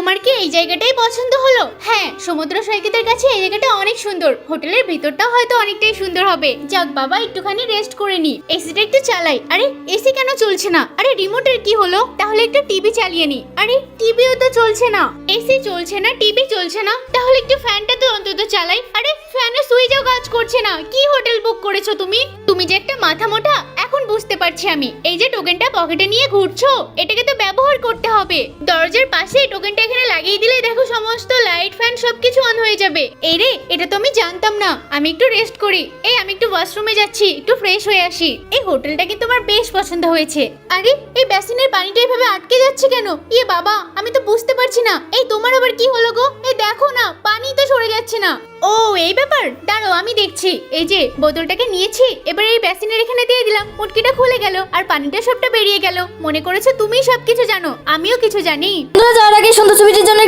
তোমার কি এই জায়গাটাই পছন্দ হলো? হ্যাঁ, সমুদ্র সৈকতের কাছে এই জায়গাটা অনেক সুন্দর। হোটেলের ভিতরটা হয়তো অনেকটাই সুন্দর হবে। যাক বাবা, একটুখানি রেস্ট করে নি। এসিটা একটু চালাই। আরে এসি কেন চলছে না? আরে রিমোটের কি হলো? তাহলে একটু টিভি চালিয়ে নি। আরে টিভিও তো চলছে না। এসি চলছে না, টিভি চলছে না, তাহলে একটু ফ্যানটা তো অন্তত চালাই। আরে ফ্যানের সুইচও কাজ করছে না। কি হোটেল বুক করেছো তুমি? তুমি যে একটা মাথা মোটা এখন বুঝতে পারছি আমি। এই যে টোকেনটা পকেটে নিয়ে ঘুরছো, এটাকে তো ব্যবহার করতে হবে। দরজার পাশে টোকেনটা এখানে লাগিয়ে দিলে দেখো সমস্ত লাইট ফ্যান সবকিছু অন হয়ে যাবে। এই রে, এটা তো আমি জানতাম না। আমি একটু রেস্ট করি। এই আমি একটু ওয়াশরুমে যাচ্ছি, একটু ফ্রেশ হয়ে আসি। এই হোটেলটা কিন্তু আমার বেশ পছন্দ হয়েছে। আরে এই বেসিনের পানিটা এভাবে আটকে যাচ্ছে কেন? ইয়ে বাবা, আমি তো বুঝতে পারছি না। এই তোমার আবার কি হলো গো? এই দেখো না, পানি তো সরে যাচ্ছে না। ও এই ব্যাপার, দাঁড়াও আমি দেখছি। এই যে বোতলটাকে নিয়েছি, এবার এই বেসিনের এখানে দিয়ে দিলাম, মুটকিটা খুলে গেল আর পানিটা সবটা বেরিয়ে গেল। মনে করেছো তুমিই সবকিছু জানো, আমিও কিছু জানি। বন্ধুরা, যাওয়ার আগে সুন্দর ছবিটির জন্য